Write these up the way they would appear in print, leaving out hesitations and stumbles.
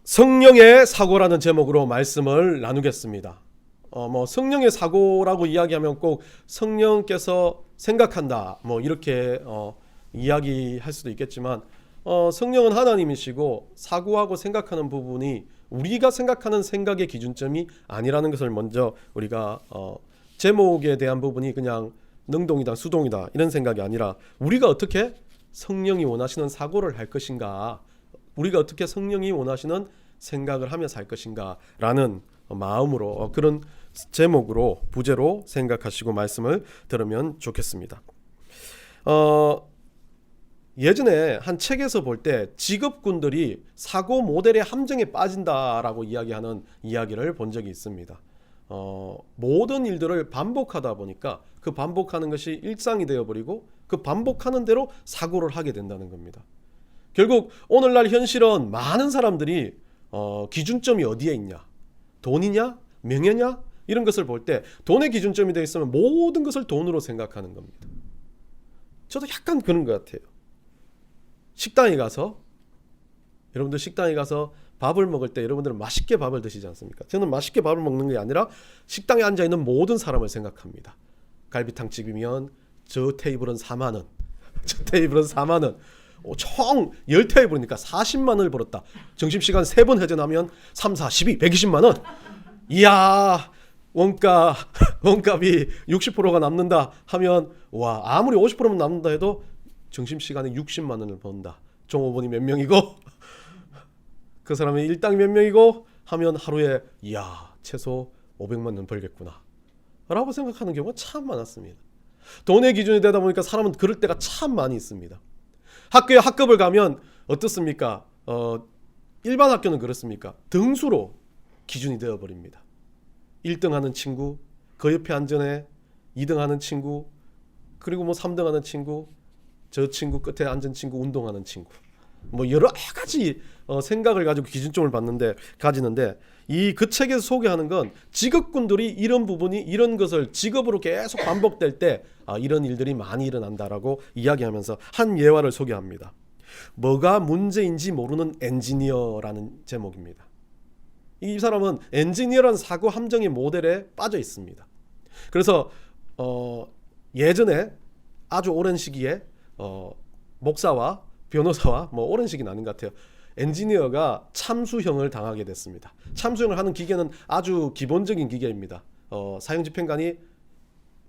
성령의 사고라는 제목으로 말씀을 나누겠습니다. 성령의 사고라고 이야기하면 꼭 성령께서 생각한다 이렇게 이야기할 수도 있겠지만 성령은 하나님이시고 사고하고 생각하는 부분이 우리가 생각하는 생각의 기준점이 아니라는 것을 먼저 우리가 제목에 대한 부분이 그냥 능동이다 수동이다 이런 생각이 아니라 우리가 어떻게 성령이 원하시는 사고를 할 것인가, 우리가 어떻게 성령이 원하시는 생각을 하며 살 것인가 라는 마음으로 그런 제목으로 부제로 생각하시고 말씀을 들으면 좋겠습니다. 예전에 한 책에서 볼 때 직업군들이 사고 모델의 함정에 빠진다라고 이야기하는 이야기를 본 적이 있습니다. 모든 일들을 반복하다 보니까 그 반복하는 것이 일상이 되어버리고 그 반복하는 대로 사고를 하게 된다는 겁니다. 결국 오늘날 현실은 많은 사람들이 기준점이 어디에 있냐, 돈이냐, 명예냐 이런 것을 볼 때 돈의 기준점이 되어 있으면 모든 것을 돈으로 생각하는 겁니다. 저도 약간 그런 것 같아요. 식당에 가서 여러분들 식당에 가서 밥을 먹을 때 여러분들은 맛있게 밥을 드시지 않습니까? 저는 맛있게 밥을 먹는 게 아니라 식당에 앉아있는 모든 사람을 생각합니다. 갈비탕집이면 저 테이블은 4만 원, 저 테이블은 4만 원, 총 10테이블이니까 40만 원을 벌었다. 점심시간 3번 회전하면 3, 4, 12, 120만 원. 이야, 원값이 60%가 남는다 하면 와, 아무리 50%만 남는다 해도 점심시간에 60만 원을 번다. 종업원이 몇 명이고 그 사람의 일당이 몇 명이고 하면 하루에 이야, 최소 500만 원 벌겠구나 라고 생각하는 경우가 참 많았습니다. 돈의 기준이 되다 보니까 사람은 그럴 때가 참 많이 있습니다. 학교에 학급을 가면 어떻습니까? 일반 학교는 그렇습니까? 등수로 기준이 되어버립니다. 1등 하는 친구, 그 옆에 앉은 2등 하는 친구, 그리고 3등 하는 친구, 저 친구 끝에 앉은 친구, 운동하는 친구, 여러 가지 생각을 가지고 기준점을 가지는데 그 책에서 소개하는 건 직업군들이 이런 부분이 이런 것을 직업으로 계속 반복될 때 이런 일들이 많이 일어난다라고 이야기하면서 한 예화를 소개합니다. 뭐가 문제인지 모르는 엔지니어라는 제목입니다. 이 사람은 엔지니어라는 사고 함정의 모델에 빠져 있습니다. 그래서 예전에 아주 오랜 시기에 목사와 변호사와 오랜 시기는 아닌 것 같아요. 엔지니어가 참수형을 당하게 됐습니다. 참수형을 하는 기계는 아주 기본적인 기계입니다. 사형집행관이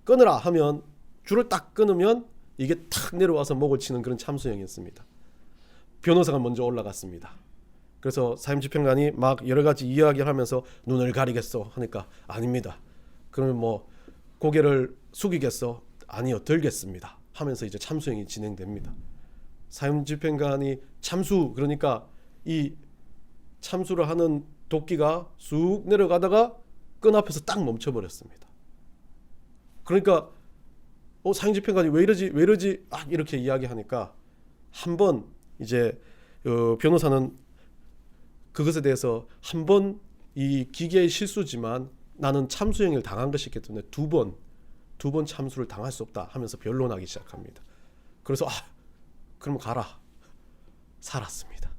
끊으라 하면 줄을 딱 끊으면 이게 탁 내려와서 목을 치는 그런 참수형이었습니다. 변호사가 먼저 올라갔습니다. 그래서 사형집행관이 막 여러 가지 이야기를 하면서 눈을 가리겠어 하니까 아닙니다. 그러면 고개를 숙이겠어? 아니요, 들겠습니다 하면서 이제 참수형이 진행됩니다. 사형집행관이 참수, 그러니까 이 참수를 하는 도끼가 쑥 내려가다가 끈 앞에서 딱 멈춰버렸습니다. 그러니까 사형집행관이 왜 이러지 이렇게 이야기하니까 한번 이제 변호사는 그것에 대해서 한 번 이 기계의 실수지만 나는 참수형을 당한 것이기 때문에 두 번 참수를 당할 수 없다 하면서 변론하기 시작합니다. 그래서 그럼 가라. 살았습니다.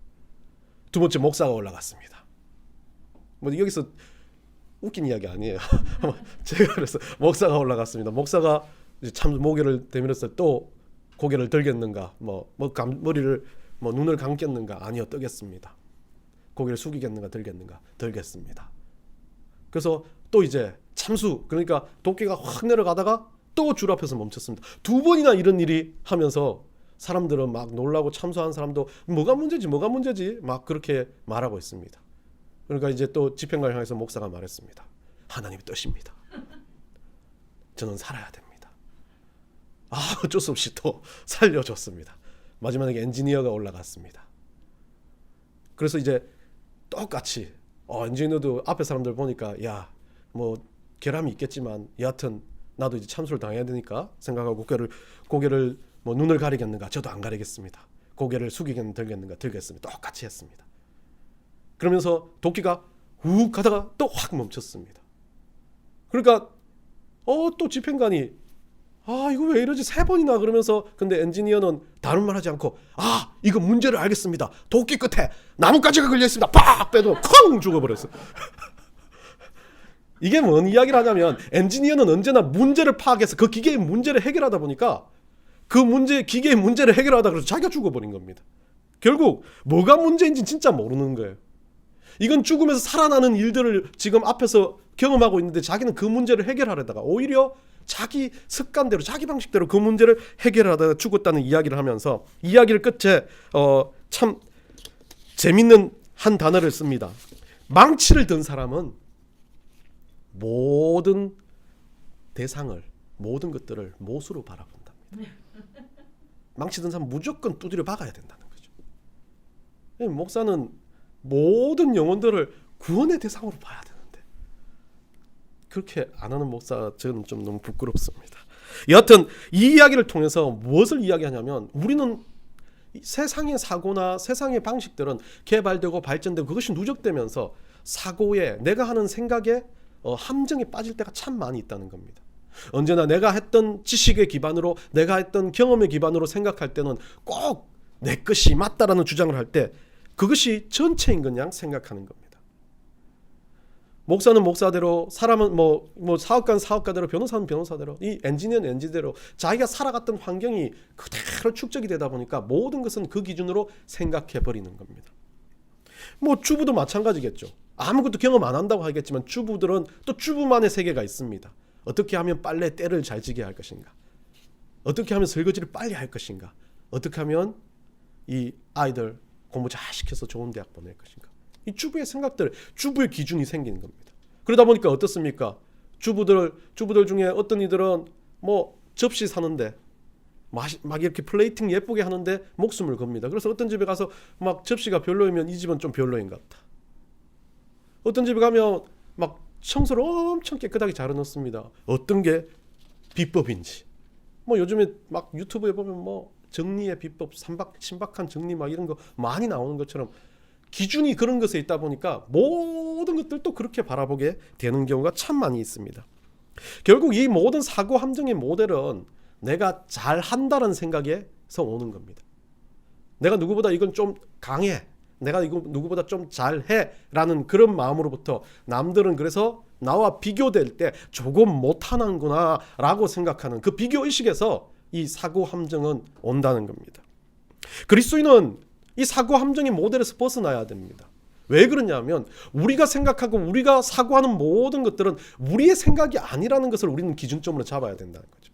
두 번째 목사가 올라갔습니다. 여기서 웃긴 이야기 아니에요. 제가 그래서 목사가 올라갔습니다. 목사가 이제 참 모개를 대면서 또 고개를 들겠는가, 머리를 눈을 감겠는가, 아니요, 뜨겠습니다. 고개를 숙이겠는가, 들겠습니다. 그래서 또 이제 참수, 그러니까 도끼가 확 내려가다가 또 줄 앞에서 멈췄습니다. 두 번이나 이런 일이 하면서 사람들은 막 놀라고 참수한 사람도 뭐가 문제지 막 그렇게 말하고 있습니다. 그러니까 이제 또 집행관을 향해서 목사가 말했습니다. 하나님의 뜻입니다. 저는 살아야 됩니다. 어쩔 수 없이 또 살려줬습니다. 마지막에 엔지니어가 올라갔습니다. 그래서 이제 똑같이 엔지니어도 앞에 사람들 보니까 결함이 있겠지만 여하튼 나도 이제 참수를 당해야 되니까 생각하고 고개를 눈을 가리겠는가, 저도 안 가리겠습니다. 고개를 숙이겠는가, 들겠습니다. 똑같이 했습니다. 그러면서 도끼가 훅 가다가 또 확 멈췄습니다. 그러니까 또 집행관이 이거 왜 이러지? 3번이나 그러면서 근데 엔지니어는 다른 말 하지 않고 이거 문제를 알겠습니다. 도끼 끝에 나뭇가지가 걸려 있습니다. 팍 빼도 쾅 죽어버렸어. 이게 뭔 이야기를 하냐면 엔지니어는 언제나 문제를 파악해서 그 기계의 문제를 해결하다 보니까 기계의 문제를 해결하다 그래서 자기가 죽어버린 겁니다. 결국 뭐가 문제인지 진짜 모르는 거예요. 이건 죽으면서 살아나는 일들을 지금 앞에서 경험하고 있는데 자기는 그 문제를 해결하려다가 오히려 자기 습관대로 자기 방식대로 그 문제를 해결하다가 죽었다는 이야기를 하면서 이야기를 끝에 참 재밌는 한 단어를 씁니다. 망치를 든 사람은 모든 대상을 모든 것들을 못으로 바라본답니다. 망치 든 사람은 무조건 두드려 박아야 된다는 거죠. 목사는 모든 영혼들을 구원의 대상으로 봐야 되는데 그렇게 안 하는 목사 저는 좀 너무 부끄럽습니다. 여하튼 이 이야기를 통해서 무엇을 이야기하냐면 우리는 세상의 사고나 세상의 방식들은 개발되고 발전되고 그것이 누적되면서 사고에 내가 하는 생각에 함정에 빠질 때가 참 많이 있다는 겁니다. 언제나 내가 했던 지식의 기반으로 내가 했던 경험의 기반으로 생각할 때는 꼭 내 것이 맞다라는 주장을 할 때 그것이 전체인 그냥 생각하는 겁니다. 목사는 목사대로 사람은 뭐 사업가는 사업가대로 변호사는 변호사대로 이 엔지니어는 엔지니어대로 자기가 살아갔던 환경이 그대로 축적이 되다 보니까 모든 것은 그 기준으로 생각해 버리는 겁니다. 뭐 주부도 마찬가지겠죠. 아무것도 경험 안 한다고 하겠지만 주부들은 또 주부만의 세계가 있습니다. 어떻게 하면 빨래 때를 잘 지게 할 것인가? 어떻게 하면 설거지를 빨리 할 것인가? 어떻게 하면 이 아이들 공부 잘 시켜서 좋은 대학 보낼 것인가? 이 주부의 생각들, 주부의 기준이 생기는 겁니다. 그러다 보니까 어떻습니까? 주부들 중에 어떤 이들은 뭐 접시 사는데 막 이렇게 플레이팅 예쁘게 하는데 목숨을 겁니다. 그래서 어떤 집에 가서 막 접시가 별로이면 이 집은 좀 별로인 것 같다. 어떤 집에 가면 막 청소를 엄청 깨끗하게 잘 해놓습니다. 어떤 게 비법인지. 뭐 요즘에 막 유튜브에 보면 뭐 정리의 비법, 신박한 정리 막 이런 거 많이 나오는 것처럼 기준이 그런 것에 있다 보니까 모든 것들도 그렇게 바라보게 되는 경우가 참 많이 있습니다. 결국 이 모든 사고 함정의 모델은 내가 잘한다는 생각에서 오는 겁니다. 내가 누구보다 이건 좀 강해. 내가 이거 누구보다 좀 잘해 라는 그런 마음으로부터 남들은 그래서 나와 비교될 때 조금 못하는구나 라고 생각하는 그 비교의식에서 이 사고 함정은 온다는 겁니다. 그리스도인은 이 사고 함정의 모델에서 벗어나야 됩니다. 왜 그러냐면 우리가 생각하고 우리가 사고하는 모든 것들은 우리의 생각이 아니라는 것을 우리는 기준점으로 잡아야 된다는 거죠.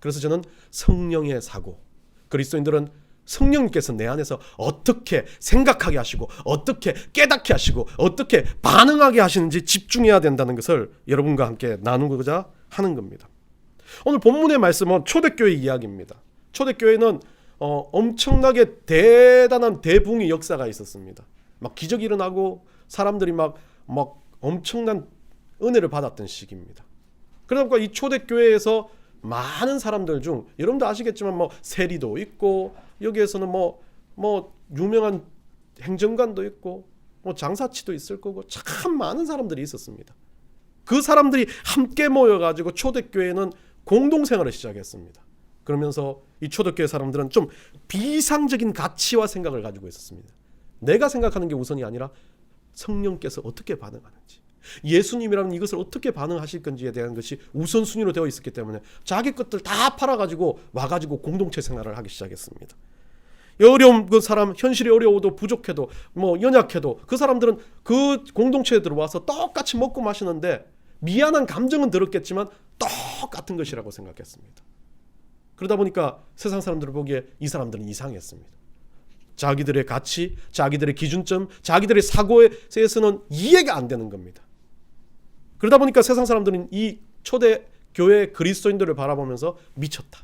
그래서 저는 성령의 사고, 그리스도인들은 성령님께서 내 안에서 어떻게 생각하게 하시고 어떻게 깨닫게 하시고 어떻게 반응하게 하시는지 집중해야 된다는 것을 여러분과 함께 나누고자 하는 겁니다. 오늘 본문의 말씀은 초대교회 이야기입니다. 초대교회는 엄청나게 대단한 대붕의 역사가 있었습니다. 막 기적이 일어나고 사람들이 막 엄청난 은혜를 받았던 시기입니다. 그러다 보니까 이 초대교회에서 많은 사람들 중 여러분도 아시겠지만 뭐 세리도 있고 여기에서는 뭐 유명한 행정관도 있고 뭐 장사치도 있을 거고 참 많은 사람들이 있었습니다. 그 사람들이 함께 모여가지고 초대교회는 공동생활을 시작했습니다. 그러면서 이 초대교회 사람들은 좀 비상적인 가치와 생각을 가지고 있었습니다. 내가 생각하는 게 우선이 아니라 성령께서 어떻게 반응하는지, 예수님이라면 이것을 어떻게 반응하실 건지에 대한 것이 우선순위로 되어 있었기 때문에 자기 것들 다 팔아가지고 와가지고 공동체 생활을 하기 시작했습니다. 어려운 그 사람, 현실이 어려워도 부족해도 뭐 연약해도 그 사람들은 그 공동체에 들어와서 똑같이 먹고 마시는데 미안한 감정은 들었겠지만 똑같은 것이라고 생각했습니다. 그러다 보니까 세상 사람들을 보기에 이 사람들은 이상했습니다. 자기들의 가치, 자기들의 기준점, 자기들의 사고에 대해서는 이해가 안 되는 겁니다. 그러다 보니까 세상 사람들은 이 초대 교회 그리스도인들을 바라보면서 미쳤다.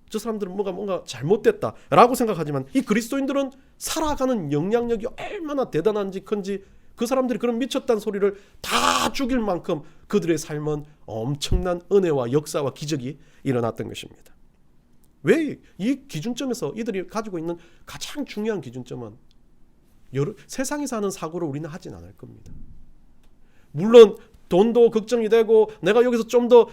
저 사람들은 뭔가 잘못됐다라고 생각하지만 이 그리스도인들은 살아가는 영향력이 얼마나 대단한지 큰지 그 사람들이 그런 미쳤다는 소리를 다 죽일 만큼 그들의 삶은 엄청난 은혜와 역사와 기적이 일어났던 것입니다. 왜 이 기준점에서 이들이 가지고 있는 가장 중요한 기준점은 세상에서 하는 사고를 우리는 하진 않을 겁니다. 물론 돈도 걱정이 되고 내가 여기서 좀 더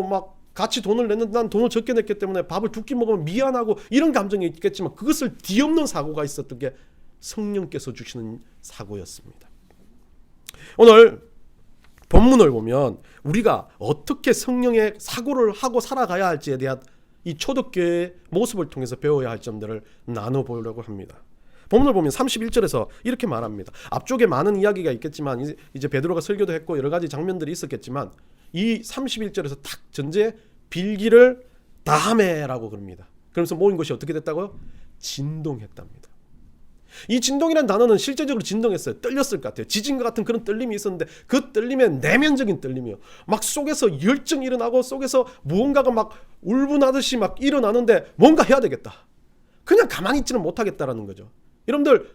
막 같이 돈을 냈는데 난 돈을 적게 냈기 때문에 밥을 두 끼 먹으면 미안하고 이런 감정이 있겠지만 그것을 뒤엎는 사고가 있었던 게 성령께서 주시는 사고였습니다. 오늘 본문을 보면 우리가 어떻게 성령의 사고를 하고 살아가야 할지에 대한 이 초대교회의 모습을 통해서 배워야 할 점들을 나눠보려고 합니다. 본문을 보면 31절에서 이렇게 말합니다. 앞쪽에 많은 이야기가 있겠지만 이제 베드로가 설교도 했고 여러 가지 장면들이 있었겠지만 이 31절에서 딱 전제 빌기를 다하매라고 그럽니다. 그러면서 모인 것이 어떻게 됐다고요? 진동했답니다. 이 진동이라는 단어는 실제적으로 진동했어요. 떨렸을 것 같아요. 지진과 같은 그런 떨림이 있었는데 그 떨림의 내면적인 떨림이요. 막 속에서 열정이 일어나고 속에서 무언가가 막 울분하듯이 막 일어나는데 뭔가 해야 되겠다. 그냥 가만히 있지는 못하겠다라는 거죠. 여러분들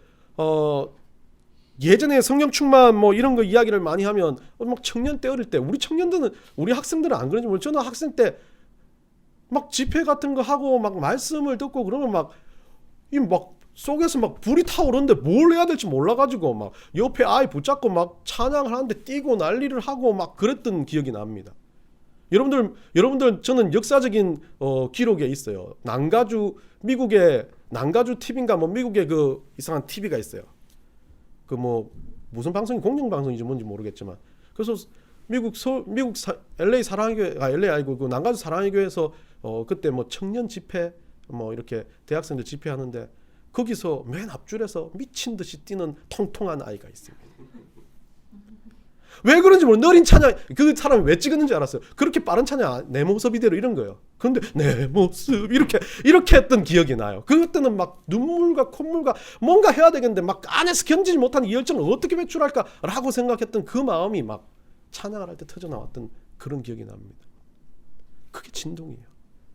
예전에 성령 충만 뭐 이런 거 이야기를 많이 하면 막 청년 때 어릴 때 우리 청년들은 우리 학생들은 안 그런지 모르겠지만 저는 학생 때 막 집회 같은 거 하고 막 말씀을 듣고 그러면 막 속에서 막 불이 타오르는데 뭘 해야 될지 몰라가지고 막 옆에 아이 붙잡고 막 찬양을 하는데 뛰고 난리를 하고 막 그랬던 기억이 납니다. 여러분들 저는 역사적인 기록에 있어요. 미국의 난가주 TV인가 뭐 미국의 그 이상한 TV가 있어요. 그 뭐 무슨 방송이 공영방송인지 뭔지 모르겠지만 그래서 미국 LA 사랑의 교회 LA 아니고 그 난가주 사랑의 교회에서 그때 뭐 청년 집회 뭐 이렇게 대학생들 집회하는데 거기서 맨 앞줄에서 미친 듯이 뛰는 통통한 아이가 있습니다. 왜 그런지 모르겠어요. 느린 찬양, 그 사람이 왜 찍었는지 알았어요. 그렇게 빠른 찬양, 내 모습 이대로 이런 거예요. 그런데 내 모습 이렇게 했던 기억이 나요. 그때는 막 눈물과 콧물과 뭔가 해야 되겠는데 막 안에서 견디지 못하는 이 열정을 어떻게 배출할까라고 생각했던 그 마음이 막 찬양을 할 때 터져 나왔던 그런 기억이 납니다. 그게 진동이에요.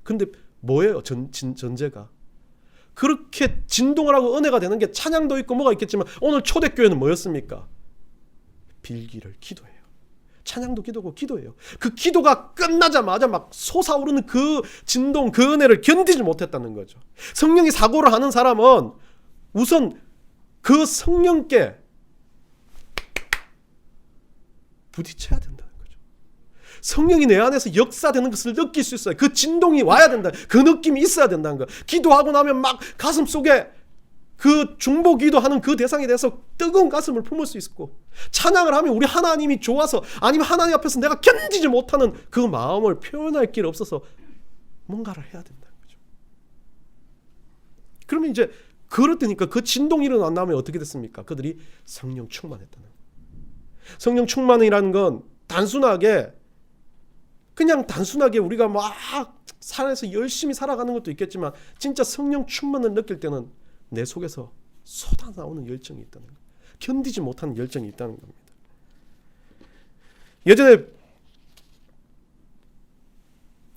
근데 뭐예요? 전제가 그렇게 진동을 하고 은혜가 되는 게 찬양도 있고 뭐가 있겠지만 오늘 초대교회는 뭐였습니까? 빌기를 기도해요. 찬양도 기도고 기도해요. 그 기도가 끝나자마자 막 솟아오르는 그 진동, 그 은혜를 견디지 못했다는 거죠. 성령이 사고를 하는 사람은 우선 그 성령께 부딪혀야 된다는 거죠. 성령이 내 안에서 역사되는 것을 느낄 수 있어요. 그 진동이 와야 된다. 그 느낌이 있어야 된다는 거예요. 기도하고 나면 막 가슴 속에 그 중보 기도하는 그 대상에 대해서 뜨거운 가슴을 품을 수 있고 찬양을 하면 우리 하나님이 좋아서 아니면 하나님 앞에서 내가 견디지 못하는 그 마음을 표현할 길 없어서 뭔가를 해야 된다는 거죠. 그러면 이제 그렇다니까 그 진동이 일어난 다음에 어떻게 됐습니까? 그들이 성령 충만했다는 거예요. 성령 충만이라는 건 그냥 단순하게 우리가 막 산에서 열심히 살아가는 것도 있겠지만 진짜 성령 충만을 느낄 때는 내 속에서 쏟아나오는 열정이 있다는 거예요. 견디지 못하는 열정이 있다는 겁니다. 예전에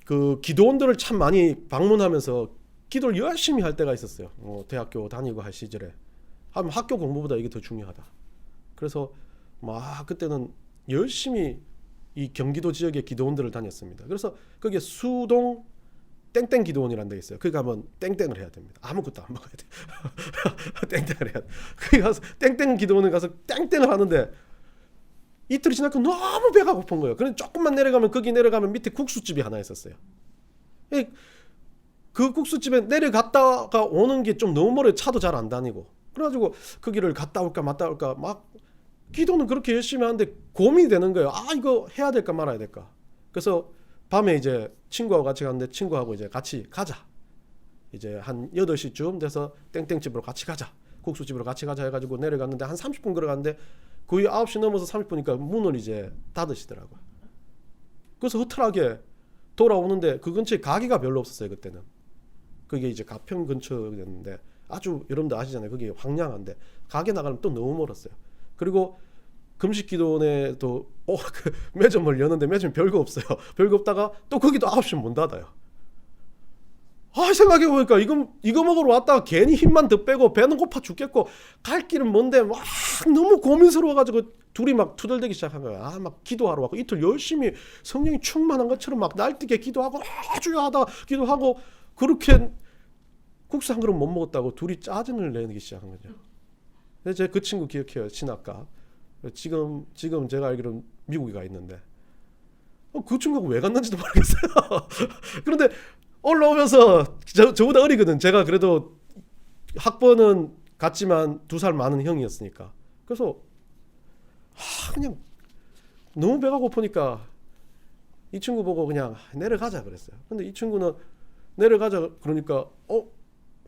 그 기도원들을 참 많이 방문하면서 기도를 열심히 할 때가 있었어요. 대학교 다니고 할 시절에 하면 학교 공부보다 이게 더 중요하다. 그래서 막 그때는 열심히 이 경기도 지역의 기도원들을 다녔습니다. 그래서 거기에 수동 땡땡 기도원이라는 데 있어요. 거기 가면 땡땡을 해야 됩니다. 아무것도 안 먹어야 돼. 땡땡을 해야 돼. 거기 가서 땡땡 기도원에 가서 땡땡을 하는데 이틀이 지나고 너무 배가 고픈 거예요. 그래서 조금만 거기 내려가면 밑에 국수집이 하나 있었어요. 그 국수집에 내려갔다가 오는 게 좀 너무 멀어요. 차도 잘 안 다니고. 그래가지고 거기를 갔다 올까 갔다 올까 막 기도는 그렇게 열심히 하는데 고민이 되는 거예요. 이거 해야 될까 말아야 될까. 그래서 밤에 이제 친구하고 같이 갔는데 친구하고 이제 같이 가자. 이제 한 8시쯤 돼서 땡땡집으로 같이 가자. 국수집으로 같이 가자 해가지고 내려갔는데 한 30분 걸어갔는데 거의 9시 넘어서 30분이니까 문을 이제 닫으시더라고요. 그래서 흐트하게 돌아오는데 그 근처에 가게가 별로 없었어요. 그때는. 그게 이제 가평 근처였는데 아주 여러분들 아시잖아요. 그게 황량한데 가게 나가면 또 너무 멀었어요. 그리고 금식기도원에도 그 매점을 여는데 매점이 별거 없어요. 별거 없다가 또 거기도 9시면 문 닫아요. 생각해보니까 이거 먹으러 왔다가 괜히 힘만 더 빼고 배는 고파 죽겠고 갈 길은 먼데 막 너무 고민스러워가지고 둘이 막 투덜대기 시작한 거야. 막 기도하러 왔고 이틀 열심히 성령이 충만한 것처럼 막 날뛰게 기도하고 주여 하다 기도하고 그렇게 국수 한 그릇 못 먹었다고 둘이 짜증을 내기 시작한 거죠. 제가 그 친구 기억해요. 신학과. 지금 제가 알기로는 미국에 가 있는데 그 친구가 왜 갔는지도 모르겠어요. 그런데 올라오면서 저보다 어리거든. 제가 그래도 학번은 같지만 2살 많은 형이었으니까. 그래서 그냥 너무 배가 고프니까 이 친구 보고 그냥 내려가자 그랬어요. 근데 이 친구는 내려가자 그러니까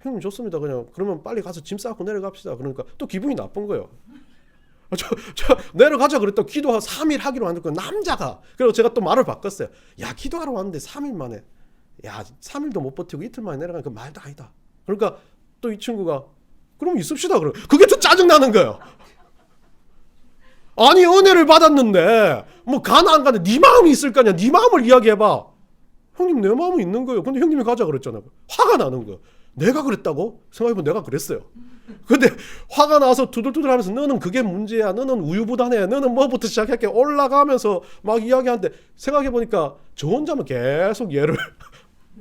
형님 좋습니다. 그냥 그러면 빨리 가서 짐 싸고 내려갑시다. 그러니까 또 기분이 나쁜 거예요. 저 내려가자 그랬다. 기도 3일 하기로 하는 거 남자가. 그리고 제가 또 말을 바꿨어요. 야, 기도하러 왔는데 3일 만에, 야 3일도 못 버티고 이틀 만에 내려가니까 말도 아니다. 그러니까 또 이 친구가 그럼 있읍시다. 그래. 그게 더 짜증 나는 거예요. 아니 은혜를 받았는데 뭐 가나 안 가나 네 마음이 있을 거 아니야. 네 마음을 이야기해봐. 형님 내 마음은 있는 거예요. 근데 형님이 가자 그랬잖아요. 화가 나는 거예요. 내가 그랬다고? 생각해보면 내가 그랬어요. 근데 화가 나서 두들두들하면서 너는 그게 문제야. 너는 우유부단해. 너는 뭐부터 시작할게. 올라가면서 막 이야기하는데 생각해보니까 저 혼자만 계속 얘를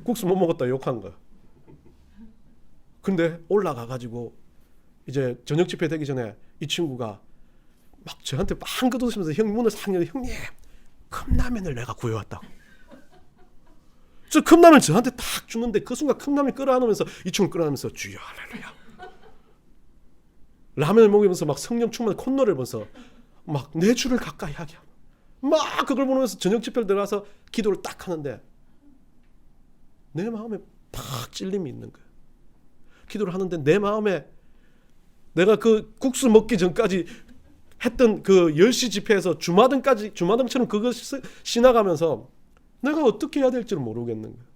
국수 못 먹었다 욕한 거야. 근데 올라가가지고 이제 저녁 집회 되기 전에 이 친구가 막 저한테 빵 끄덕이면서 형 문을 싹 열어. 형님 컵라면을 내가 구해왔다고. 저 컵라면 저한테 딱 주는데 그 순간 컵라면 끌어안으면서 이 친구 끌어안으면서 주여 할렐루야. 라면을 먹으면서 막 성령 충만 콧노래를 보면서 막 내 주를 가까이 하게 하고 막 그걸 보면서 저녁 집회를 들어가서 기도를 딱 하는데 내 마음에 팍 찔림이 있는 거예요. 기도를 하는데 내 마음에 내가 그 국수 먹기 전까지 했던 그 10시 집회에서 주마등처럼 그거 지나가면서 내가 어떻게 해야 될지를 모르겠는 거예요.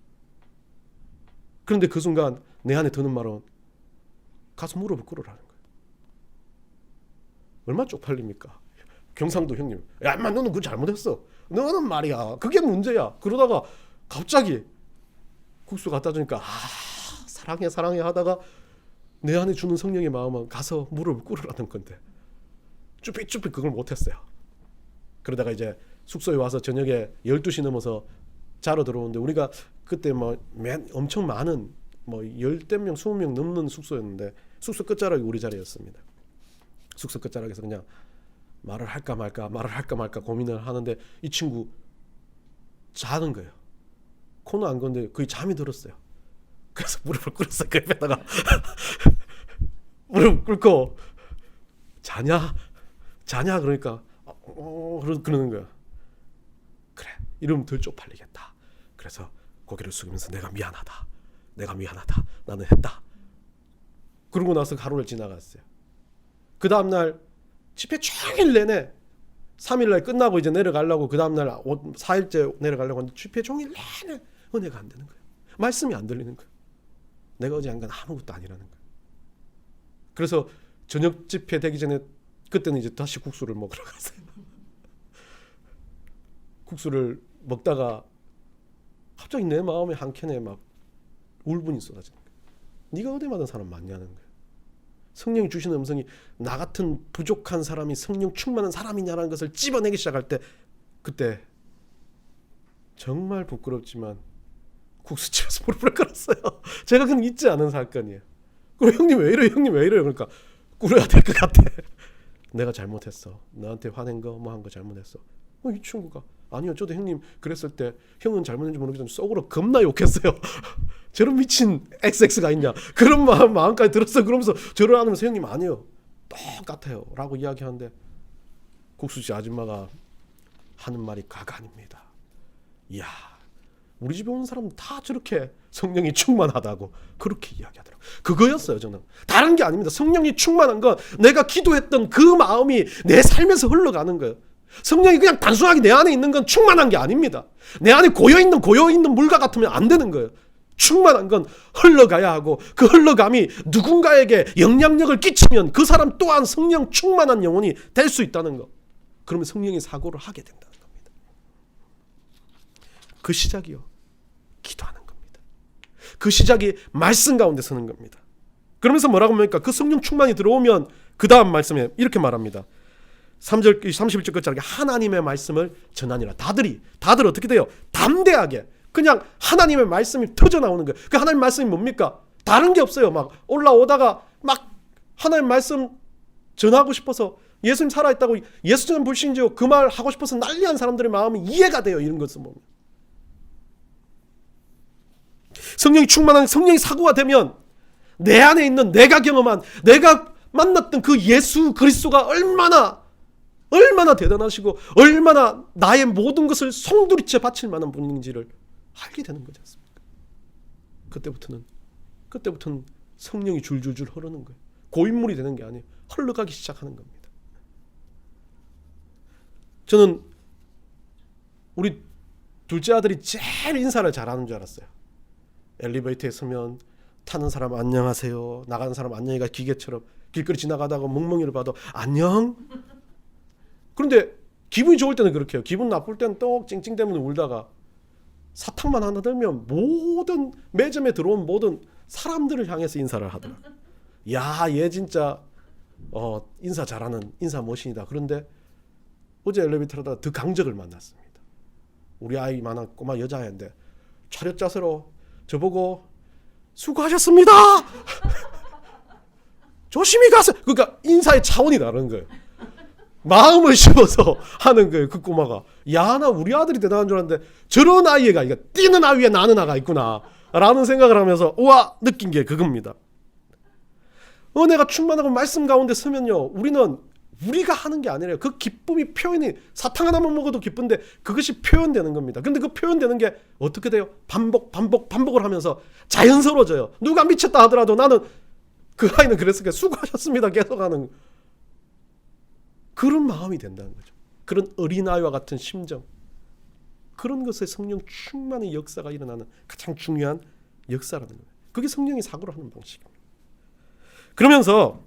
그런데 그 순간 내 안에 드는 말은 가서 무릎을 꿇으라는 거예요. 얼마나 쪽팔립니까? 경상도 형님, 야 인마 너는 그거 잘못했어. 너는 말이야 그게 문제야. 그러다가 갑자기 국수 갖다 주니까 사랑해 하다가 내 안에 주는 성령의 마음은 가서 무릎을 꿇으라는 건데 쭈삣쭈삣 그걸 못했어요. 그러다가 이제 숙소에 와서 저녁에 12시 넘어서 자러 들어오는데 우리가 그때 뭐 엄청 많은 뭐 10대 명 20명 넘는 숙소였는데 숙소 끝자락이 우리 자리였습니다. 숙소 끝자락에서 그냥 말을 할까 말까 고민을 하는데 이 친구 자는 거예요. 코는 안 건데 거의 잠이 들었어요. 그래서 무릎을 꿇었어요. 그 옆에다가 무릎 꿇고 자냐 그러니까 그러는 거야. 그래 이러면 덜 쪽팔리겠다. 그래서 고개를 숙이면서 내가 미안하다. 나는 했다. 그러고 나서 하루를 지나갔어요. 그 다음날 집회 종일 내내 3일날 끝나고 이제 내려가려고 그 다음날 4일째 내려가려고 하는데 집회 종일 내내 은혜가 안 되는 거예요. 말씀이 안 들리는 거예요. 내가 어제 한 건 아무것도 아니라는 거예요. 그래서 저녁 집회 되기 전에 그때는 이제 다시 국수를 먹으러 갔어요. 국수를 먹다가 갑자기 내 마음의 한켠에 막 울분이 쏟아지는 거예요. 네가 은혜 받은 사람 맞냐는 거예요. 성령이 주시는 음성이 나 같은 부족한 사람이 성령 충만한 사람이냐라는 것을 찝어내기 시작할 때 그때 정말 부끄럽지만 국수집에서 무릎을 꿇었어요. 제가 그냥 잊지 않은 사건이에요. 그럼 형님 왜 이래요? 그러니까 꿇어야 될 것 같아. 내가 잘못했어. 너한테 화낸 거 뭐 한 거 잘못했어. 이 친구가 아니요 저도 형님 그랬을 때 형은 잘못했는지 모르겠지만 속으로 겁나 욕했어요. 저런 미친 XX가 있냐 그런 마음까지 들었어. 그러면서 저를 안으면서 형님 아니요 똑같아요 라고 이야기하는데 국수씨 아줌마가 하는 말이 가관입니다. 이야 우리 집에 오는 사람은 다 저렇게 성령이 충만하다고 그렇게 이야기하더라고요. 그거였어요. 저는 다른 게 아닙니다. 성령이 충만한 건 내가 기도했던 그 마음이 내 삶에서 흘러가는 거예요. 성령이 그냥 단순하게 내 안에 있는 건 충만한 게 아닙니다. 내 안에 고여있는 물과 같으면 안 되는 거예요. 충만한 건 흘러가야 하고 그 흘러감이 누군가에게 영향력을 끼치면 그 사람 또한 성령 충만한 영혼이 될 수 있다는 거. 그러면 성령이 사고를 하게 된다는 겁니다. 그 시작이요. 기도하는 겁니다. 그 시작이 말씀 가운데 서는 겁니다. 그러면서 뭐라고 합니까? 그 성령 충만이 들어오면 그 다음 말씀에 이렇게 말합니다. 31절 끝자락에 하나님의 말씀을 전하니라. 다들 어떻게 돼요? 담대하게 그냥 하나님의 말씀이 터져 나오는 거예요. 그 하나님 말씀이 뭡니까? 다른 게 없어요. 막 올라오다가 막 하나님 말씀 전하고 싶어서 예수님 살아있다고 예수님 불신지요 그 말 하고 싶어서 난리한 사람들의 마음이 이해가 돼요. 이런 것을 보면 성령이 충만한 성령이 사고가 되면 내 안에 있는 내가 경험한 내가 만났던 그 예수 그리스도가 얼마나 대단하시고 얼마나 나의 모든 것을 송두리째 바칠 만한 분인지를 알게 되는 거지 않습니까? 그때부터는 성령이 줄줄줄 흐르는 거예요. 고인물이 되는 게 아니에요. 흘러가기 시작하는 겁니다. 저는 우리 둘째 아들이 제일 인사를 잘하는 줄 알았어요. 엘리베이터에 서면 타는 사람 안녕하세요, 나가는 사람 안녕히가 기계처럼 길거리 지나가다가 멍멍이를 봐도 안녕. 그런데 기분이 좋을 때는 그렇게 해요. 기분 나쁠 때는 떡 찡찡대면 울다가 사탕만 하나 들면 모든 매점에 들어온 모든 사람들을 향해서 인사를 하더라고요. 야, 얘 진짜 인사 잘하는 인사 머신이다. 그런데 어제 엘리베이터 타다가 더 강적을 만났습니다. 우리 아이만한 꼬마 여자애인데 차렷 자세로 저보고 수고하셨습니다. 조심히 가세요. 그러니까 인사의 차원이 다른 거예요. 마음을 심어서 하는 거예요. 그 꼬마가. 야, 나 우리 아들이 대단한 줄 알았는데 저런 아이가 이거 뛰는 아이에 나는 아가 있구나 라는 생각을 하면서 우와 느낀 게 그겁니다. 은혜가 충만하고 말씀 가운데 서면요, 우리가 하는 게 아니라요. 그 기쁨이 표현이 사탕 하나만 먹어도 기쁜데 그것이 표현되는 겁니다. 근데 그 표현되는 게 어떻게 돼요? 반복을 하면서 자연스러워져요. 누가 미쳤다 하더라도 나는 그 아이는 그랬으니까 수고하셨습니다 계속 하는 그런 마음이 된다는 거죠. 그런 어린아이와 같은 심정, 그런 것에 성령 충만의 역사가 일어나는 가장 중요한 역사라는 거예요. 그게 성령이 사고를 하는 방식입니다. 그러면서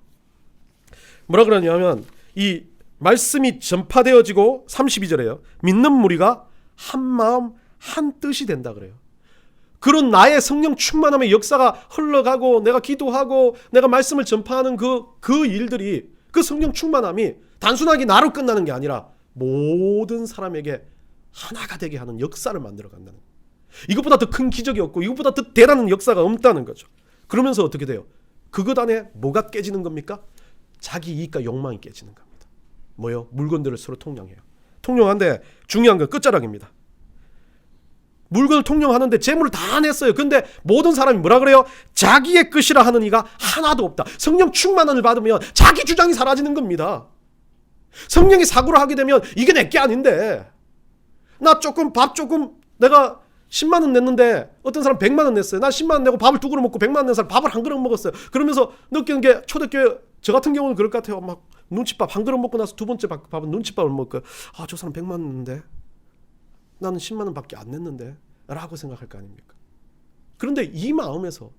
뭐라 그러냐면 이 말씀이 전파되어지고 32절에요. 믿는 무리가 한 마음 한 뜻이 된다 그래요. 그런 나의 성령 충만함의 역사가 흘러가고 내가 기도하고 내가 말씀을 전파하는 그 일들이, 그 성령 충만함이 단순하게 나로 끝나는 게 아니라 모든 사람에게 하나가 되게 하는 역사를 만들어 간다는 거예요. 이것보다 더 큰 기적이 없고 이것보다 더 대단한 역사가 없다는 거죠. 그러면서 어떻게 돼요? 그것 안에 뭐가 깨지는 겁니까? 자기 이익과 욕망이 깨지는 겁니다. 뭐요? 물건들을 서로 통용해요. 통용하는데 중요한 건 끝자락입니다. 물건을 통용하는데 재물을 다 냈어요. 근데 모든 사람이 뭐라 그래요? 자기의 것이라 하는 이가 하나도 없다. 성령 충만함을 받으면 자기 주장이 사라지는 겁니다. 성령이 사고를 하게 되면 이게 내게 아닌데, 나 밥 조금 내가 10만 원 냈는데 어떤 사람 100만 원 냈어요. 나 10만 원 내고 밥을 2그릇 먹고 100만 원 낸 사람 밥을 1그릇 먹었어요. 그러면서 느끼는 게 초대교회 저 같은 경우는 그럴 것 같아요. 막 눈칫밥 1그릇 먹고 나서 두 번째 밥은 눈칫밥을 먹고 저 사람 100만 원 냈는데 나는 10만 원밖에 안 냈는데 라고 생각할 거 아닙니까? 그런데 이 마음에서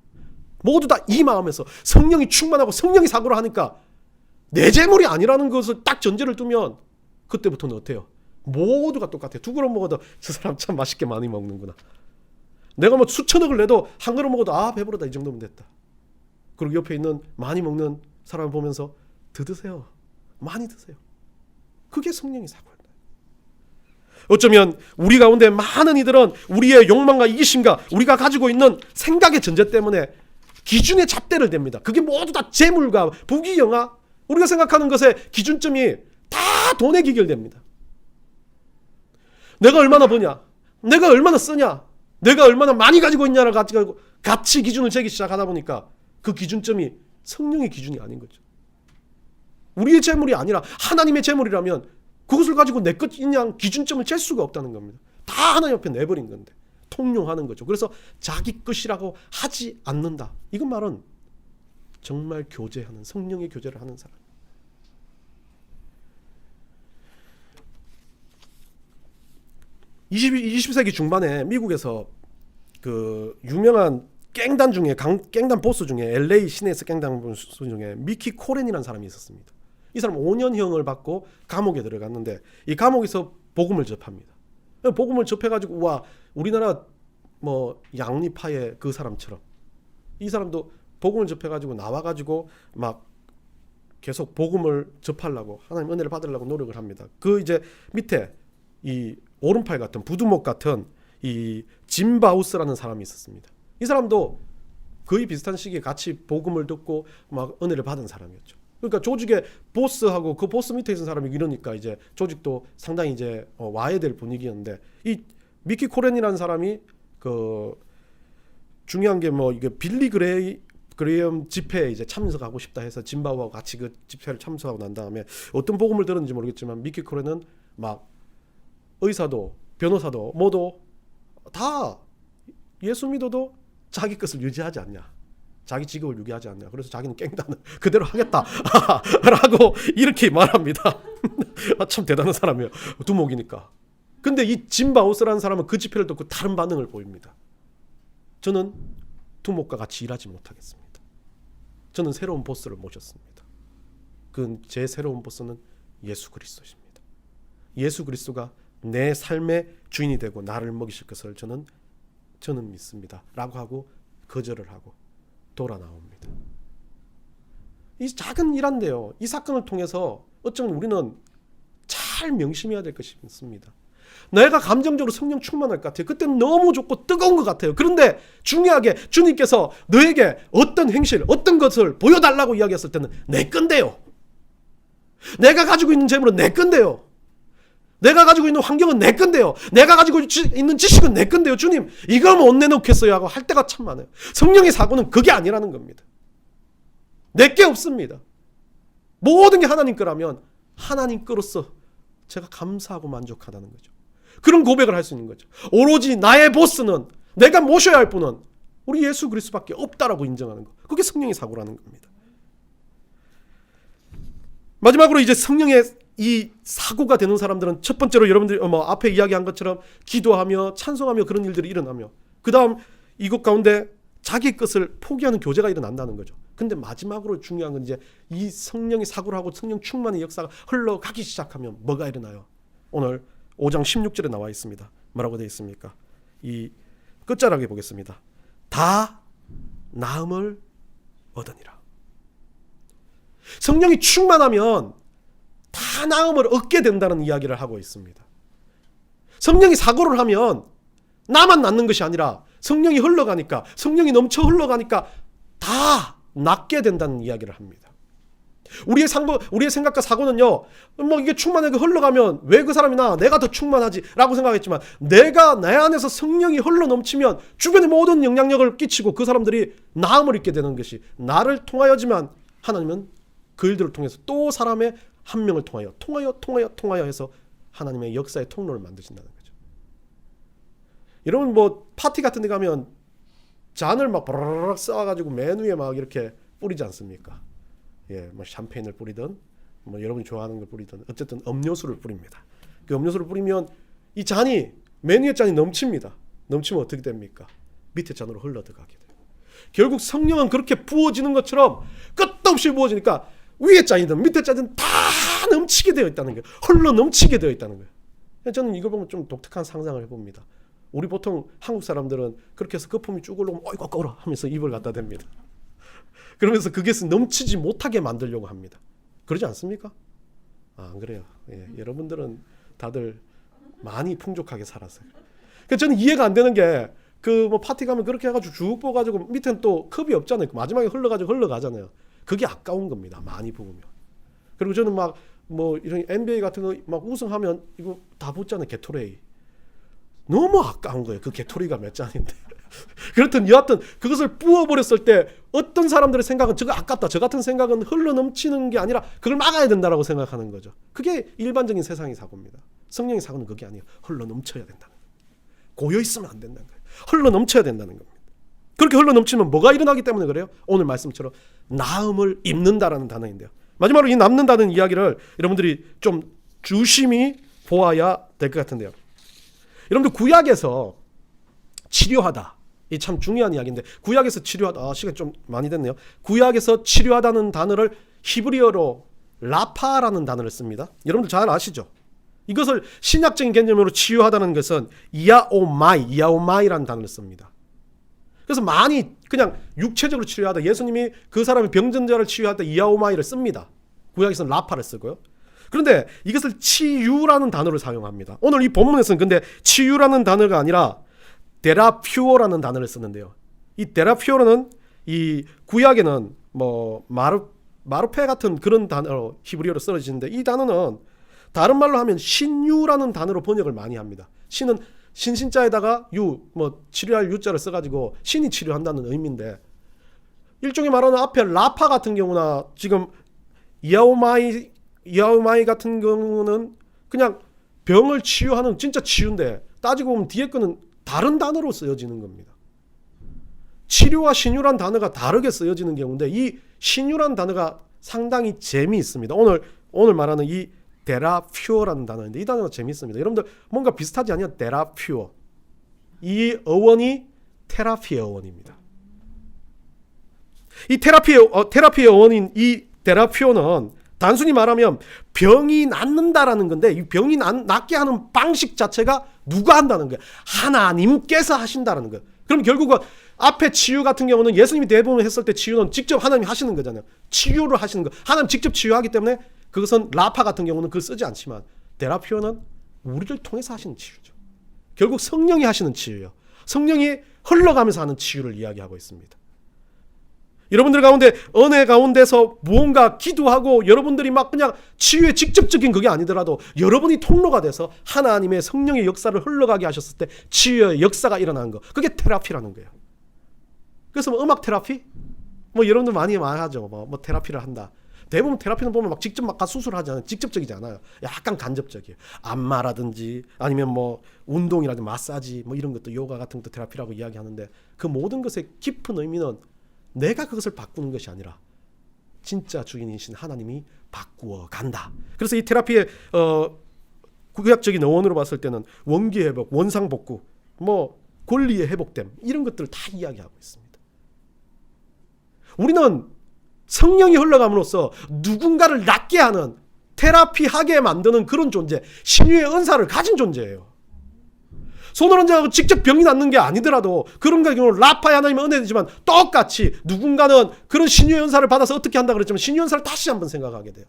모두 다 이 마음에서 성령이 충만하고 성령이 사고를 하니까 내 재물이 아니라는 것을 딱 전제를 두면 그때부터는 어때요? 모두가 똑같아요. 2그릇 먹어도 저 사람 참 맛있게 많이 먹는구나. 내가 뭐 수천억을 내도 1그릇 먹어도 배부르다 이 정도면 됐다. 그리고 옆에 있는 많이 먹는 사람을 보면서 더 드세요. 많이 드세요. 그게 성령이 사고한다. 어쩌면 우리 가운데 많은 이들은 우리의 욕망과 이기심과 우리가 가지고 있는 생각의 전제 때문에 기준의 잣대를 댑니다. 그게 모두 다 재물과 부귀영화, 우리가 생각하는 것의 기준점이 다 돈에 기결됩니다. 내가 얼마나 버냐, 내가 얼마나 쓰냐, 내가 얼마나 많이 가지고 있냐를 가지고 가치 기준을 재기 시작하다 보니까 그 기준점이 성령의 기준이 아닌 거죠. 우리의 재물이 아니라 하나님의 재물이라면 그것을 가지고 내 것이냐 기준점을 잴 수가 없다는 겁니다. 다 하나님 옆에 내버린 건데 통용하는 거죠. 그래서 자기 것이라고 하지 않는다. 이건 말은 정말 교제하는, 성령의 교제를 하는 사람. 20세기 중반에 미국에서 그 유명한 깽단 중에 깽단 보스 중에 LA 시내에서 깽단 보스 중에 미키 코렌이라는 사람이 있었습니다. 이 사람 5년형을 받고 감옥에 들어갔는데 이 감옥에서 복음을 접합니다. 복음을 접해가지고 와, 우리나라 뭐 양리파의 그 사람처럼 이 사람도 복음을 접해가지고 나와가지고 막 계속 복음을 접하려고 하나님 은혜를 받으려고 노력을 합니다. 그 이제 밑에 이 오른팔 같은 부두목 같은 이 짐 바우스라는 사람이 있었습니다. 이 사람도 거의 비슷한 시기에 같이 복음을 듣고 막 은혜를 받은 사람이었죠. 그러니까 조직의 보스하고 그 보스 밑에 있는 사람이 이러니까 이제 조직도 상당히 이제 와야 될 분위기였는데, 이 미키 코렌이라는 사람이 그 중요한 게 뭐 이게 빌리 그레이엄 집회에 이제 참석하고 싶다 해서 짐바우와 같이 그 집회를 참석하고 난 다음에 어떤 복음을 들었는지 모르겠지만 미키 코렌은 막 의사도 변호사도 모두 다 예수 믿어도 자기 것을 유지하지 않냐, 자기 직업을 유지하지 않냐, 그래서 자기는 깽단을 그대로 하겠다 라고 이렇게 말합니다. 참 대단한 사람이에요. 두목이니까. 근데 이 짐바우스라는 사람은 그 집회를 듣고 다른 반응을 보입니다. 저는 두목과 같이 일하지 못하겠습니다. 저는 새로운 보스를 모셨습니다. 그 제 새로운 보스는 예수 그리스도십니다. 예수 그리스도가 내 삶의 주인이 되고 나를 먹이실 것을 저는 믿습니다 라고 하고 거절을 하고 돌아 나옵니다. 이 작은 일한데요, 이 사건을 통해서 어쩌면 우리는 잘 명심해야 될 것이 있습니다. 내가 감정적으로 성령 충만할 것 같아요. 그때는 너무 좋고 뜨거운 것 같아요. 그런데 중요하게 주님께서 너에게 어떤 행실, 어떤 것을 보여달라고 이야기했을 때는 내 건데요, 내가 가지고 있는 재물은 내 건데요, 내가 가지고 있는 환경은 내 건데요, 내가 가지고 있는 지식은 내 건데요, 주님 이거 못 내놓겠어요 하고 할 때가 참 많아요. 성령의 사고는 그게 아니라는 겁니다. 내게 없습니다. 모든 게 하나님 거라면 하나님 거로서 제가 감사하고 만족하다는 거죠. 그런 고백을 할 수 있는 거죠. 오로지 나의 보스는, 내가 모셔야 할 분은 우리 예수 그리스도밖에 없다라고 인정하는 거. 그게 성령의 사고라는 겁니다. 마지막으로 이제 성령의 이 사고가 되는 사람들은 첫 번째로 여러분들이 앞에 이야기한 것처럼 기도하며 찬송하며 그런 일들이 일어나며, 그 다음 이것 가운데 자기 것을 포기하는 교제가 일어난다는 거죠. 근데 마지막으로 중요한 건 이제 이 성령의 사고를 하고 성령 충만의 역사가 흘러가기 시작하면 뭐가 일어나요? 오늘 5장 16절에 나와 있습니다. 뭐라고 되어 있습니까? 이 끝자락에 보겠습니다. 다 나음을 얻으니라. 성령이 충만하면 다 나음을 얻게 된다는 이야기를 하고 있습니다. 성령이 사고를 하면 나만 낫는 것이 아니라 성령이 흘러가니까, 성령이 넘쳐 흘러가니까 다 낫게 된다는 이야기를 합니다. 우리의 생각과 사고는요, 뭐 이게 충만하게 흘러가면 왜 그 사람이 나, 내가 더 충만하지 라고 생각했지만, 내가 내 안에서 성령이 흘러 넘치면 주변의 모든 영향력을 끼치고 그 사람들이 나음을 입게 되는 것이, 나를 통하여지만 하나님은 그 일들을 통해서 또 사람의 한 명을 통하여 해서 하나님의 역사의 통로를 만드신다는 거죠. 여러분 뭐 파티 같은 데 가면 잔을 막 버럭 쌓아가지고 맨 위에 막 이렇게 뿌리지 않습니까? 예, 뭐 샴페인을 뿌리든 뭐 여러분이 좋아하는 걸 뿌리든 어쨌든 음료수를 뿌립니다. 그 음료수를 뿌리면 이 잔이, 맨 위에 잔이 넘칩니다. 넘치면 어떻게 됩니까? 밑에 잔으로 흘러 들어가게 돼요. 결국 성령은 그렇게 부어지는 것처럼 끝도 없이 부어지니까 위에 잔이든 밑에 잔이든 다 넘치게 되어 있다는 거예요. 흘러 넘치게 되어 있다는 거예요. 저는 이걸 보면 좀 독특한 상상을 해봅니다. 우리 보통 한국 사람들은 그렇게 해서 거품이 쭉 올라오면 어이구 꺼라 하면서 입을 갖다 댑니다. 그러면서 그게 넘치지 못하게 만들려고 합니다. 그러지 않습니까? 안 그래요. 예, 여러분들은 다들 많이 풍족하게 살았어요. 그러니까 저는 이해가 안 되는 게, 그 뭐 파티 가면 그렇게 해가지고 쭉 부어가지고 밑에는 또 컵이 없잖아요. 마지막에 흘러가잖아요. 그게 아까운 겁니다. 많이 부으면. 그리고 저는 막 뭐 이런 NBA 같은 거 막 우승하면 이거 다 붓잖아요. 게토레이. 너무 아까운 거예요. 그 게토리가 몇 잔인데. 그렇든 여하튼 그것을 부어버렸을 때 어떤 사람들의 생각은 저거 아깝다, 저 같은 생각은 흘러넘치는 게 아니라 그걸 막아야 된다라고 생각하는 거죠. 그게 일반적인 세상의 사고입니다. 성령의 사고는 그게 아니에요. 흘러넘쳐야 된다는 거예요. 고여있으면 안 된다는 거예요. 흘러넘쳐야 된다는 겁니다. 그렇게 흘러넘치면 뭐가 일어나기 때문에 그래요? 오늘 말씀처럼 나음을 입는다라는 단어인데요. 마지막으로 이 남는다는 이야기를 여러분들이 좀 주심히 보아야 될 것 같은데요. 여러분들 구약에서 치료하다, 이 참 중요한 이야기인데, 구약에서 치료하다, 시간 좀 많이 됐네요. 구약에서 치료하다는 단어를 히브리어로 라파라는 단어를 씁니다. 여러분들 잘 아시죠? 이것을 신약적인 개념으로 치유하다는 것은 이아오마이라는 단어를 씁니다. 그래서 많이 그냥 육체적으로 치료하다, 예수님이 그 사람의 병전자를 치유하다 이아오마이를 씁니다. 구약에서는 라파를 쓰고요. 그런데 이것을 치유라는 단어를 사용합니다. 오늘 이 본문에서는 근데 치유라는 단어가 아니라 데라퓨어라는 단어를 쓰는데요. 이 데라퓨어는 이 구약에는 뭐 마르페 같은 그런 단어로 히브리어로 쓰여지는데 이 단어는 다른 말로 하면 신유라는 단어로 번역을 많이 합니다. 신은 신신자에다가 치료할 유자를 써가지고 신이 치료한다는 의미인데 일종의 말하는 앞에 라파 같은 경우나 지금 이아오마이 같은 경우는 그냥 병을 치유하는 진짜 치유인데 따지고 보면 뒤에 거는 다른 단어로 쓰여지는 겁니다. 치료와 신유란 단어가 다르게 쓰여지는 경우인데 이 신유란 단어가 상당히 재미있습니다. 오늘 말하는 이 데라퓨어라는 단어인데 이 단어가 재미있습니다. 여러분들 뭔가 비슷하지 않냐? 데라퓨어. 이 어원이 테라피의 어원입니다. 이 테라피의 어원인 이 데라퓨어는 단순히 말하면 병이 낫는다라는 건데 이 병이 낫게 하는 방식 자체가 누가 한다는 거예요? 하나님께서 하신다라는 거예요. 그럼 결국은 앞에 치유 같은 경우는 예수님이 대부분 했을 때 치유는 직접 하나님이 하시는 거잖아요. 치유를 하시는 거. 하나님 직접 치유하기 때문에 그것은 라파 같은 경우는 그걸 쓰지 않지만 데라피오는 우리를 통해서 하시는 치유죠. 결국 성령이 하시는 치유예요. 성령이 흘러가면서 하는 치유를 이야기하고 있습니다. 여러분들 가운데 은혜 가운데서 무언가 기도하고 여러분들이 막 그냥 치유의 직접적인 그게 아니더라도 여러분이 통로가 돼서 하나님의 성령의 역사를 흘러가게 하셨을 때 치유의 역사가 일어나는 거. 그게 테라피라는 거예요. 그래서 음악 테라피? 여러분들 많이 말하죠. 뭐 테라피를 한다. 대부분 테라피는 보면 막 직접 막 수술하지 않아요. 직접적이지 않아요. 약간 간접적이에요. 안마라든지 아니면 운동이라든지 마사지 이런 것도 요가 같은 것도 테라피라고 이야기하는데 그 모든 것의 깊은 의미는 내가 그것을 바꾸는 것이 아니라 진짜 주인이신 하나님이 바꾸어 간다. 그래서 이 테라피의 구약적인 어원으로 봤을 때는 원기 회복, 원상 복구, 권리의 회복됨 이런 것들을 다 이야기하고 있습니다. 우리는 성령이 흘러감으로써 누군가를 낫게 하는 테라피하게 만드는 그런 존재, 신유의 은사를 가진 존재예요. 손을 얹어서 직접 병이 낫는 게 아니더라도 그런 경우 라파의 하나님의 은혜이지만 똑같이 누군가는 그런 신유의 은사를 받아서 어떻게 한다 그랬지만 신유의 은사를 다시 한번 생각하게 돼요.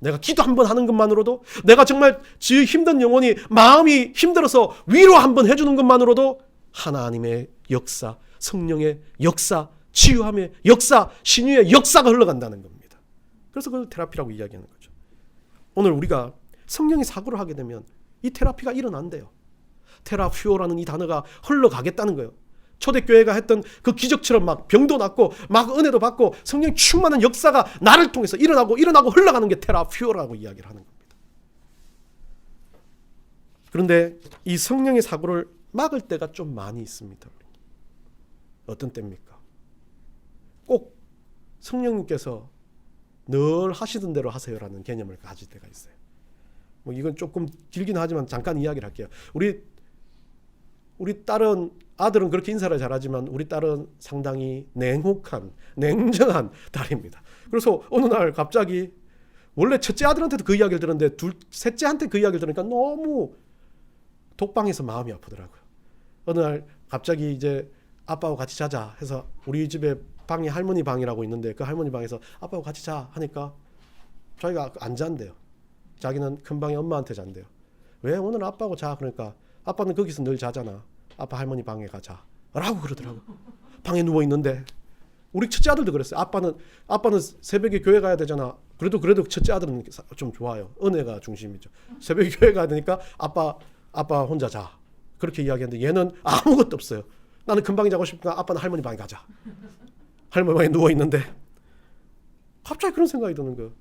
내가 기도 한번 하는 것만으로도 내가 정말 지 힘든 영혼이 마음이 힘들어서 위로 한번 해주는 것만으로도 하나님의 역사, 성령의 역사, 치유함의 역사, 신유의 역사가 흘러간다는 겁니다. 그래서 그걸 테라피라고 이야기하는 거죠. 오늘 우리가 성령의 사고를 하게 되면 이 테라피가 일어난대요. 테라퓨어라는 이 단어가 흘러가겠다는 거예요. 초대교회가 했던 그 기적처럼 막 병도 낫고 막 은혜도 받고 성령 충만한 역사가 나를 통해서 일어나고 흘러가는 게 테라퓨어라고 이야기를 하는 겁니다. 그런데 이 성령의 사고를 막을 때가 좀 많이 있습니다. 어떤 때입니까? 꼭 성령님께서 늘 하시던 대로 하세요라는 개념을 가질 때가 있어요. 이건 조금 길긴 하지만 잠깐 이야기를 할게요. 우리 딸은 아들은 그렇게 인사를 잘하지만 우리 딸은 상당히 냉혹한 냉정한 딸입니다. 그래서 어느 날 갑자기 원래 첫째 아들한테도 그 이야기를 들었는데 셋째한테 그 이야기를 들으니까 너무 독방에서 마음이 아프더라고요. 어느 날 갑자기 이제 아빠하고 같이 자자 해서 우리 집에 방이 할머니 방이라고 있는데 그 할머니 방에서 아빠하고 같이 자 하니까 자기가 안 잔대요. 자기는 큰 방에 엄마한테 잔대요. 왜 오늘 아빠하고 자? 그러니까 아빠는 거기서 늘 자잖아. 아빠 할머니 방에 가자 라고 그러더라고. 방에 누워있는데 우리 첫째 아들도 그랬어요. 아빠는 새벽에 교회 가야 되잖아. 그래도 첫째 아들은 좀 좋아요. 은혜가 중심이죠. 새벽에 교회 가야 되니까 아빠 혼자 자 그렇게 이야기했는데 얘는 아무것도 없어요. 나는 큰 방에 자고 싶으니까 아빠는 할머니 방에 가자. 할머니 방에 누워있는데 갑자기 그런 생각이 드는 거예요.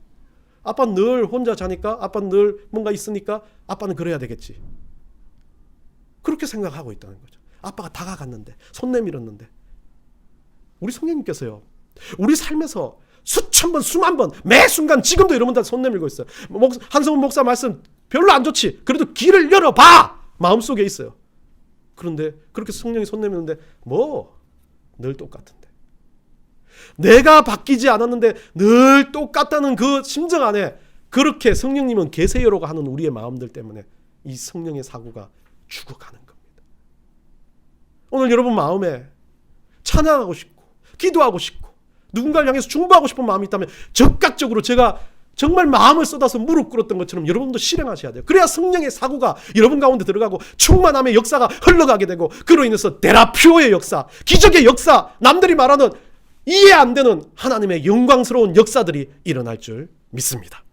아빠는 늘 혼자 자니까 아빠는 늘 뭔가 있으니까 아빠는 그래야 되겠지. 그렇게 생각하고 있다는 거죠. 아빠가 다가갔는데 손 내밀었는데 우리 성령님께서요. 우리 삶에서 수천 번 수만 번 매 순간 지금도 여러분들 손 내밀고 있어요. 한성훈 목사 말씀 별로 안 좋지. 그래도 길을 열어봐. 마음속에 있어요. 그런데 그렇게 성령이 손 내밀는데 늘 똑같은데. 내가 바뀌지 않았는데 늘 똑같다는 그 심정 안에 그렇게 성령님은 계세요라고 하는 우리의 마음들 때문에 이 성령의 사고가 죽어가는 겁니다. 오늘 여러분 마음에 찬양하고 싶고 기도하고 싶고 누군가를 향해서 중보하고 싶은 마음이 있다면 적극적으로 제가 정말 마음을 쏟아서 무릎 꿇었던 것처럼 여러분도 실행하셔야 돼요. 그래야 성령의 사고가 여러분 가운데 들어가고 충만함의 역사가 흘러가게 되고 그로 인해서 데라퓨어의 역사, 기적의 역사, 남들이 말하는 이해 안 되는 하나님의 영광스러운 역사들이 일어날 줄 믿습니다.